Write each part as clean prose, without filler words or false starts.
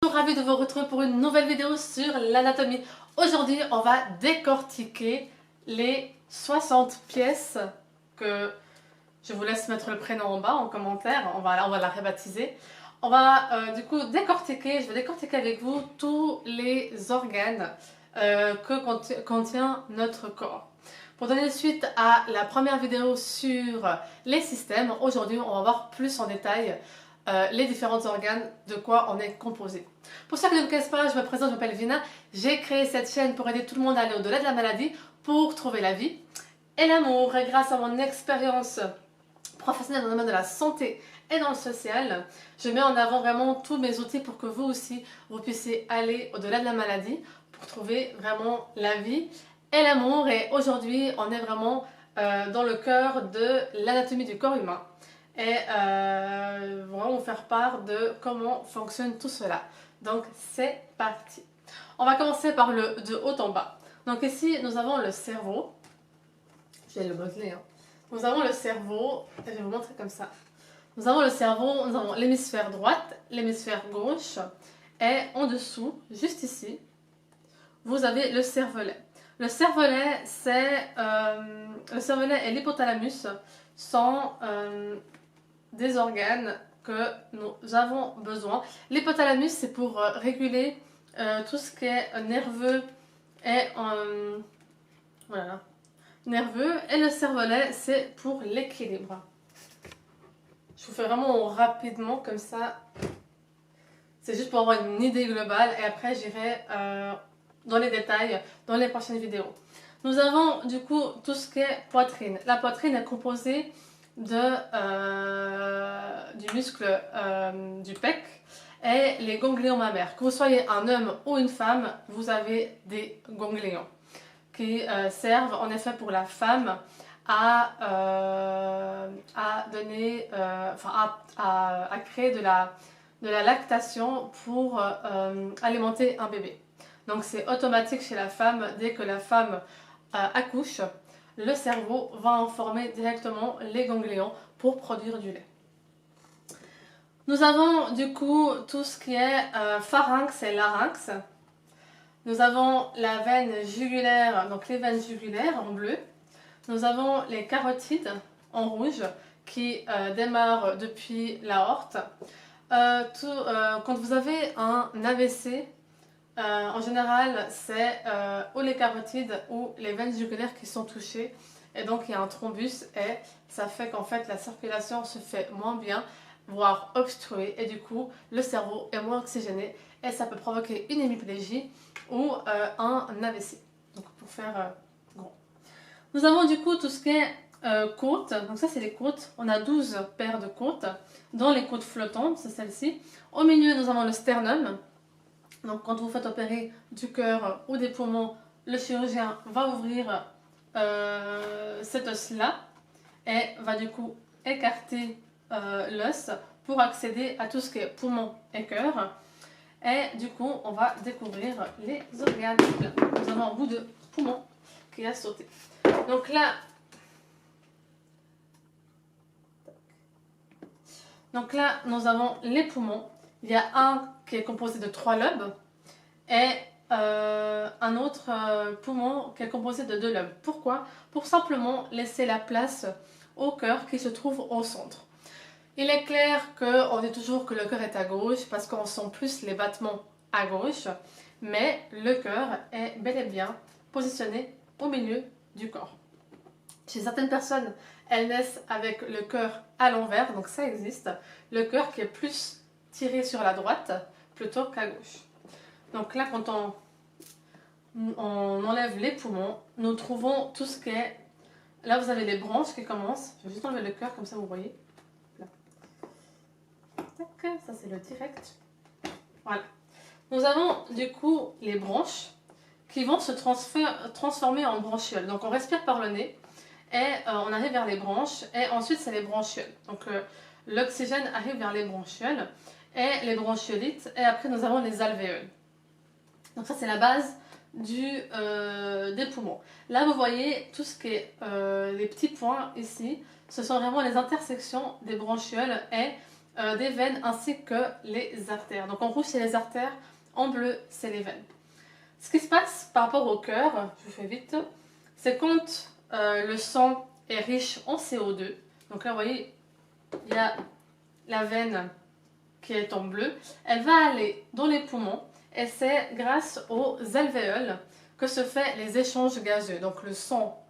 Ravi de vous retrouver pour une nouvelle vidéo sur l'anatomie. Aujourd'hui, on va décortiquer les 60 pièces que je vous laisse mettre le prénom en bas en commentaire. On va la rebaptiser. On va du coup décortiquer, je vais décortiquer avec vous tous les organes que contient notre corps. Pour donner suite à la première vidéo sur les systèmes, aujourd'hui on va voir plus en détail les différents organes, de quoi on est composé. Pour ceux qui ne me connaissent pas, je me présente, je m'appelle Vina. J'ai créé cette chaîne pour aider tout le monde à aller au-delà de la maladie, pour trouver la vie et l'amour. Et grâce à mon expérience professionnelle dans le domaine de la santé et dans le social, je mets en avant vraiment tous mes outils pour que vous aussi, vous puissiez aller au-delà de la maladie, pour trouver vraiment la vie et l'amour. Et aujourd'hui, on est vraiment dans le cœur de l'anatomie du corps humain. Et vraiment vous faire part de comment fonctionne tout cela. Donc c'est parti. On va commencer par le de haut en bas. Donc ici nous avons le cerveau. Je vais le modeler. Nous avons le cerveau, je vais vous montrer comme ça. Nous avons le cerveau, nous avons l'hémisphère droite, l'hémisphère gauche, et en dessous, juste ici, vous avez le cervelet. Le cervelet, le cervelet et l'hypothalamus sont des organes que nous avons besoin. L'hypothalamus, c'est pour réguler tout ce qui est nerveux et voilà, nerveux, et le cervelet, c'est pour l'équilibre. Je vous fais vraiment rapidement comme ça. C'est juste pour avoir une idée globale et après j'irai dans les détails dans les prochaines vidéos. Nous avons du coup tout ce qui est poitrine. La poitrine est composée du muscle du pec et les ganglions mammaires. Que vous soyez un homme ou une femme, vous avez des ganglions qui servent en effet pour la femme à donner, à créer de la lactation pour alimenter un bébé. Donc c'est automatique chez la femme. Dès que la femme accouche, le cerveau va informer directement les ganglions pour produire du lait. Nous avons du coup tout ce qui est pharynx et larynx. Nous avons la veine jugulaire, donc les veines jugulaires en bleu. Nous avons les carotides en rouge qui démarrent depuis l'aorte. Quand vous avez un AVC, en général, c'est ou les carotides ou les veines jugulaires qui sont touchées. Et donc, il y a un thrombus et ça fait qu'en fait, la circulation se fait moins bien, voire obstruée. Et du coup, le cerveau est moins oxygéné et ça peut provoquer une hémiplégie ou un AVC. Donc, pour faire gros. Nous avons du coup tout ce qui est côtes. Donc ça, c'est les côtes. On a 12 paires de côtes. Dans les côtes flottantes, c'est celle-ci. Au milieu, nous avons le sternum. Donc quand vous faites opérer du cœur ou des poumons, le chirurgien va ouvrir cet os-là et va du coup écarter l'os pour accéder à tout ce qui est poumon et cœur. Et du coup, on va découvrir les organes. Nous avons un bout de poumon qui a sauté. Donc là, nous avons les poumons. Il y a un qui est composé de 3 lobes et un autre poumon qui est composé de 2 lobes. Pourquoi? Pour simplement laisser la place au cœur qui se trouve au centre. Il est clair qu'on dit toujours que le cœur est à gauche parce qu'on sent plus les battements à gauche, mais le cœur est bel et bien positionné au milieu du corps. Chez certaines personnes, elles naissent avec le cœur à l'envers, donc ça existe. Le cœur qui est plus tiré sur la droite plutôt qu'à gauche. Donc là, quand on enlève les poumons, nous trouvons tout ce qui est... Là, vous avez les branches qui commencent. Je vais juste enlever le cœur, comme ça vous voyez. Là. Tac, ça c'est le direct. Voilà. Nous avons du coup les branches qui vont se transformer en branchioles. Donc on respire par le nez et on arrive vers les branches et ensuite c'est les branchioles. Donc l'oxygène arrive vers les branchioles et les bronchiolites et après nous avons les alvéoles. Donc ça c'est la base des poumons. Là vous voyez tout ce qui est les petits points ici, ce sont vraiment les intersections des bronchioles et des veines ainsi que les artères. Donc en rouge c'est les artères, en bleu c'est les veines. Ce qui se passe par rapport au cœur, je vous fais vite, c'est quand le sang est riche en CO2. Donc là vous voyez, il y a la veine qui est en bleu, elle va aller dans les poumons et c'est grâce aux alvéoles que se fait les échanges gazeux. Donc le sang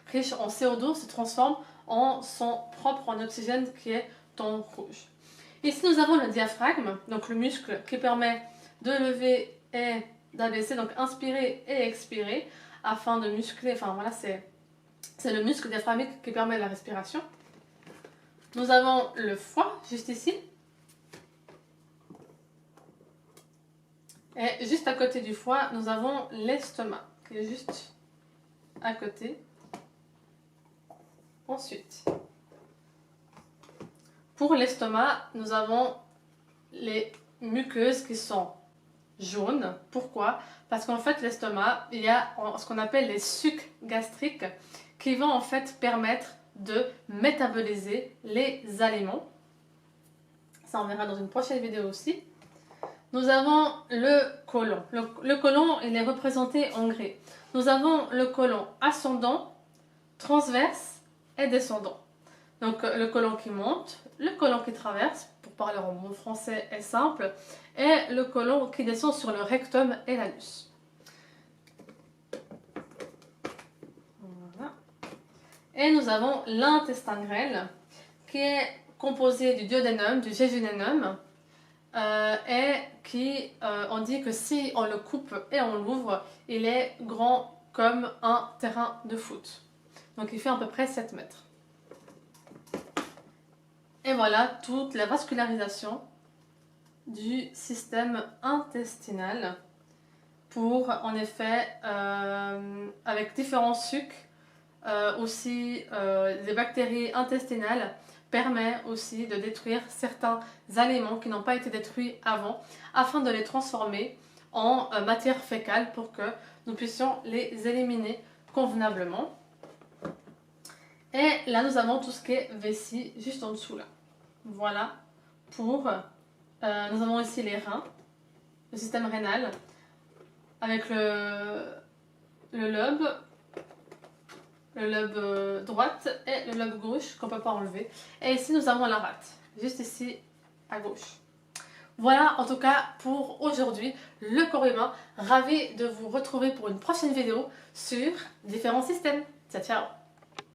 riche en CO2 se transforme en sang propre en oxygène qui est en rouge. Ici nous avons le diaphragme, donc le muscle qui permet de lever et d'abaisser, donc inspirer et expirer afin de muscler, enfin voilà, c'est le muscle diaphragmique qui permet la respiration. Nous avons le foie juste ici. Et juste à côté du foie, nous avons l'estomac qui est juste à côté. Ensuite, pour l'estomac, nous avons les muqueuses qui sont jaunes. Pourquoi? Parce qu'en fait, l'estomac, il y a ce qu'on appelle les sucs gastriques qui vont en fait permettre de métaboliser les aliments. Ça, on verra dans une prochaine vidéo aussi. Nous avons le côlon. Le côlon, il est représenté en gris. Nous avons le côlon ascendant, transverse et descendant. Donc le côlon qui monte, le côlon qui traverse, pour parler en bon français est simple, et le côlon qui descend sur le rectum et l'anus. Voilà. Et nous avons l'intestin grêle, qui est composé du duodénum, du jéjunénum, et qui, on dit que si on le coupe et on l'ouvre, il est grand comme un terrain de foot. Donc il fait à peu près 7 mètres. Et voilà toute la vascularisation du système intestinal pour, en effet, avec différents sucs, aussi les bactéries intestinales, permet aussi de détruire certains aliments qui n'ont pas été détruits avant afin de les transformer en matière fécale pour que nous puissions les éliminer convenablement. Et là nous avons tout ce qui est vessie juste en dessous là. Voilà pour... nous avons ici les reins, le système rénal avec le lobe droite et le lobe gauche qu'on ne peut pas enlever. Et ici nous avons la rate, juste ici à gauche. Voilà en tout cas pour aujourd'hui le corps humain. Ravi de vous retrouver pour une prochaine vidéo sur différents systèmes. Ciao ciao.